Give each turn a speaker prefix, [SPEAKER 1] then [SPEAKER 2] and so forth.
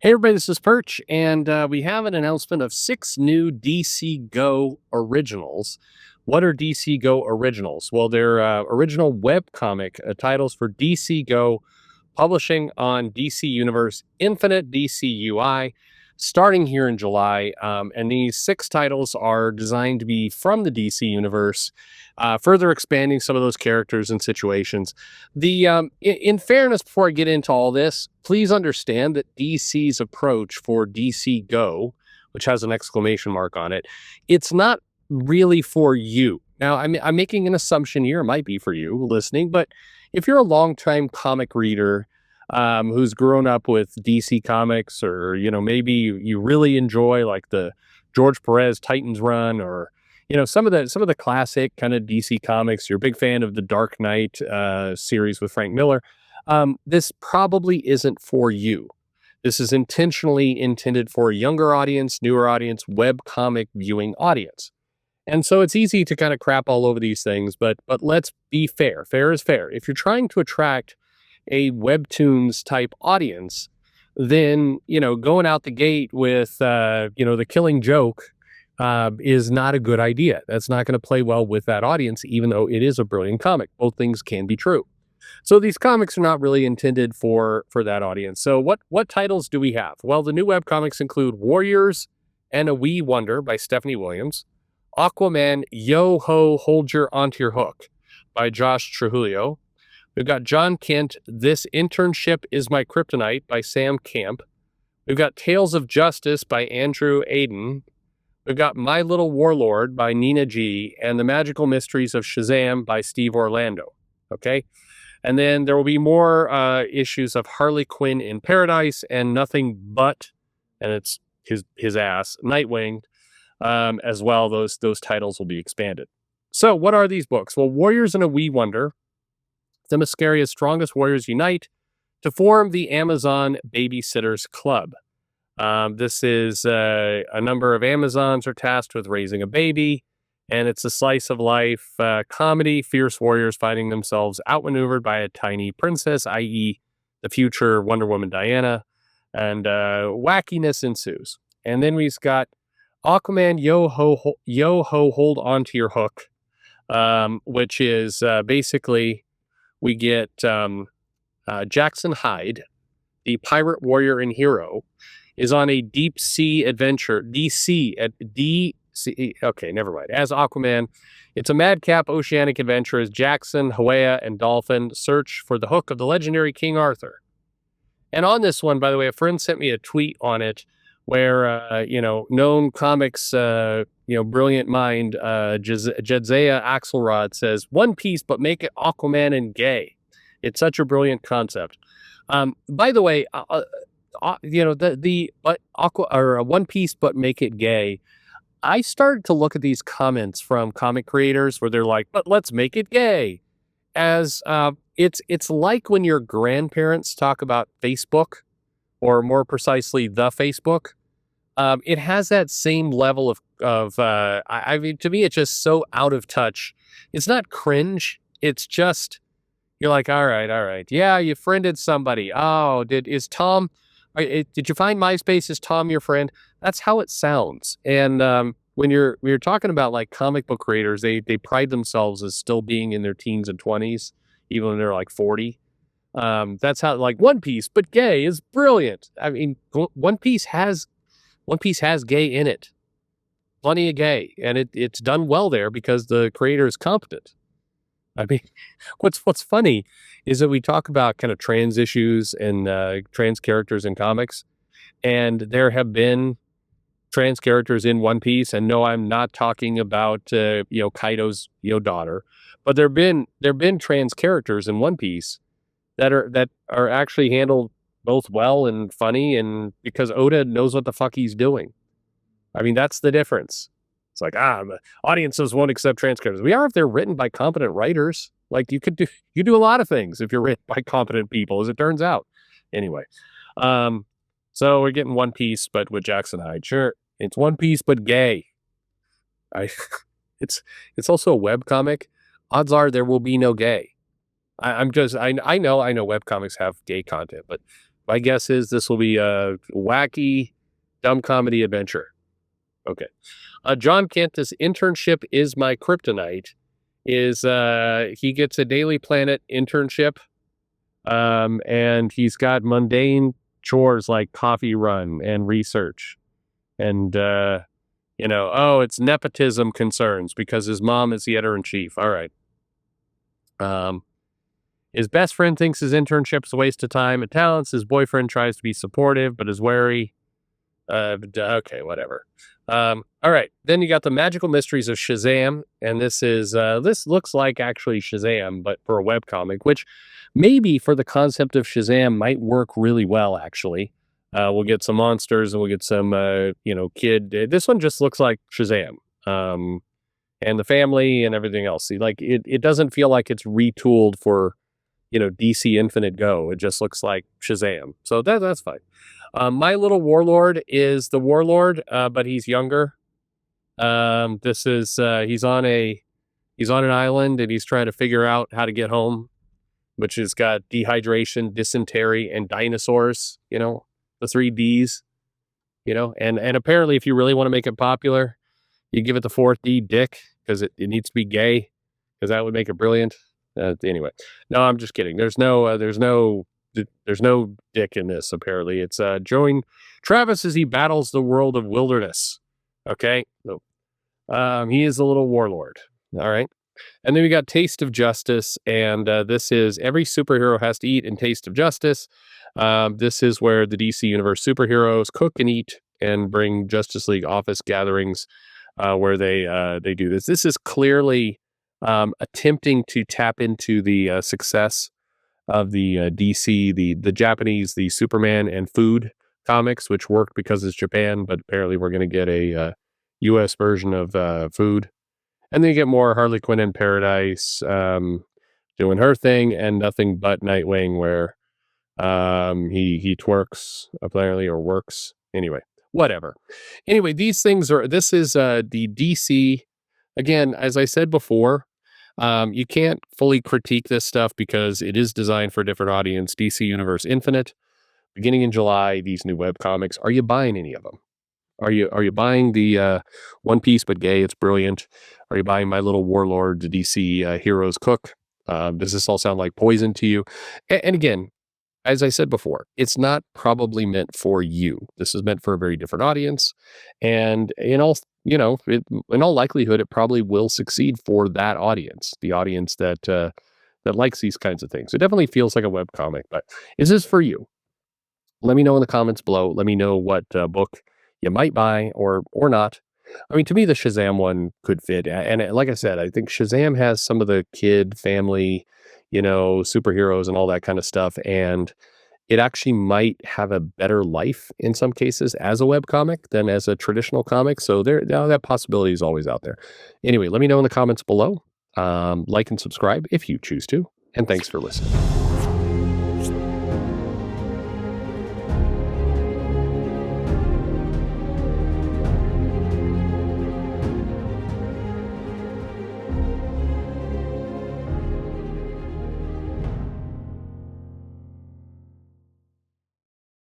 [SPEAKER 1] Hey everybody, this is Perch, and we have an announcement of 6 new DC Go originals. What are DC Go originals? Well, they're original webcomic titles for DC Go, publishing on DC Universe Infinite DC UI, starting here in July. And these 6 titles are designed to be from the DC Universe, further expanding some of those characters and situations. In fairness, before I get into all this, please understand that DC's approach for DC Go, which has an exclamation mark on it, it's not really for you. Now, I'm making an assumption here. It might be for you listening, but if you're a longtime comic reader who's grown up with DC Comics, or maybe you really enjoy like the George Perez Titans run, or some of the classic kind of DC Comics, you're a big fan of the Dark Knight series with Frank Miller, this probably isn't for you. This is intentionally intended for a younger audience, newer audience, web comic viewing audience. And so it's easy to kind of crap all over these things, but let's be fair. Fair is fair. If you're trying to attract a webtoons type audience, then going out the gate with the Killing Joke is not a good idea. That's not going to play well with that audience, even though it is a brilliant comic. Both things can be true. So these comics are not really intended for that audience. So what titles do we have? Well, the new webcomics include Warriors and a Wee Wonder by Stephanie Williams, Aquaman, Yo Ho, Hold Your Onto Your Hook by Josh Trujillo. We've got John Kent, This Internship Is My Kryptonite by Sam Camp. We've got Tales of Justice by Andrew Aiden. We've got My Little Warlord by Nina G. and The Magical Mysteries of Shazam by Steve Orlando. Okay? And then there will be more issues of Harley Quinn in Paradise and Nothing But, and it's his ass, Nightwing, as well. Those titles will be expanded. So what are these books? Well, Warriors and a Wee Wonder. Themysciria's strongest warriors unite to form the Amazon Babysitters Club. This is a number of Amazons are tasked with raising a baby, and it's a slice of life comedy, fierce warriors finding themselves outmaneuvered by a tiny princess, i.e. the future Wonder Woman Diana, and wackiness ensues. And then we've got Aquaman, Yo Ho, Hold On to Your Hook, which is basically we get Jackson Hyde, the pirate warrior and hero, is on a deep sea adventure. Okay, never mind. As Aquaman, it's a madcap oceanic adventure as Jackson, Hawaii, and Dolphin search for the hook of the legendary King Arthur. And on this one, by the way, a friend sent me a tweet on it where, known comics, brilliant mind, Jedzia Axelrod says, "One Piece, but make it Aquaman and gay." It's such a brilliant concept. By the way, One Piece, but make it gay. I started to look at these comments from comic creators where they're like, "But let's make it gay," as it's like when your grandparents talk about Facebook, or more precisely, the Facebook. It has that same level of I mean, to me, it's just so out of touch. It's not cringe. It's just, you're like, all right. Yeah, you friended somebody. Oh, did you find MySpace? Is Tom your friend? That's how it sounds. And when you're talking about like comic book creators, they pride themselves as still being in their teens and 20s, even when they're like 40. That's how, like, One Piece, but gay is brilliant. I mean, One Piece has gay in it, plenty of gay, and it's done well there because the creator is competent. I mean, what's funny is that we talk about kind of trans issues and trans characters in comics, and there have been trans characters in One Piece. And no, I'm not talking about Kaido's daughter, but there've been trans characters in One Piece that are actually handled both well and funny, and because Oda knows what the fuck he's doing. I mean, that's the difference. It's like, audiences won't accept trans characters. We are if they're written by competent writers. Like, you do a lot of things if you're written by competent people, as it turns out. Anyway, so we're getting One Piece, but with Jackson Hyde. Sure, it's One Piece, but gay. It's also a webcomic. Odds are there will be no gay. I know webcomics have gay content, but My guess is this will be a wacky, dumb comedy adventure. Okay. John Kent, internship is my kryptonite. Is he gets a Daily Planet internship, and he's got mundane chores like coffee run and research, and it's nepotism concerns because his mom is the editor in chief. All right. His best friend thinks his internship's a waste of time and talents. His boyfriend tries to be supportive, but is wary. Okay, whatever. All right. Then you got the Magical Mysteries of Shazam, and this looks like actually Shazam, but for a webcomic, which maybe for the concept of Shazam might work really well. Actually, we'll get some monsters and we'll get some kid. This one just looks like Shazam, and the family and everything else. See, like it doesn't feel like it's retooled for DC Infinite Go. It just looks like Shazam, so that's fine. My Little Warlord is the Warlord, but he's younger. This is he's on an island and he's trying to figure out how to get home, which has got dehydration, dysentery, and dinosaurs. The 3 Ds. And apparently, if you really want to make it popular, you give it the 4th D, Dick, because it needs to be gay, because that would make it brilliant. Anyway, no, I'm just kidding. There's no dick in this. Apparently, it's join Travis as he battles the world of wilderness. Okay, so he is a little warlord. All right, and then we got Taste of Justice, and this is every superhero has to eat in Taste of Justice. This is where the DC Universe superheroes cook and eat and bring Justice League office gatherings where they do this. This is clearly attempting to tap into the success of the DC, the Japanese, the Superman and food comics, which worked because it's Japan, but apparently we're going to get a U.S. version of food. And then you get more Harley Quinn in Paradise doing her thing, and Nothing But Nightwing, where he twerks apparently, or works. Anyway, whatever. Anyway, this is the DC. Again, as I said before, you can't fully critique this stuff because it is designed for a different audience. DC Universe Infinite, beginning in July, these new webcomics. Are you buying any of them? Are you buying the One Piece but gay? It's brilliant. Are you buying My Little Warlord, the DC Heroes Cook? Does this all sound like poison to you? And again, as I said before, it's not probably meant for you. This is meant for a very different audience, and in all likelihood, it probably will succeed for that audience, the audience that likes these kinds of things. It definitely feels like a webcomic, but is this for you? Let me know in the comments below. Let me know what book you might buy or not. I mean, to me, the Shazam one could fit, and like I said, I think Shazam has some of the kid family, superheroes and all that kind of stuff, and it actually might have a better life in some cases as a webcomic than as a traditional comic. So that possibility is always out there. Anyway, let me know in the comments below. Like and subscribe if you choose to, and thanks for listening.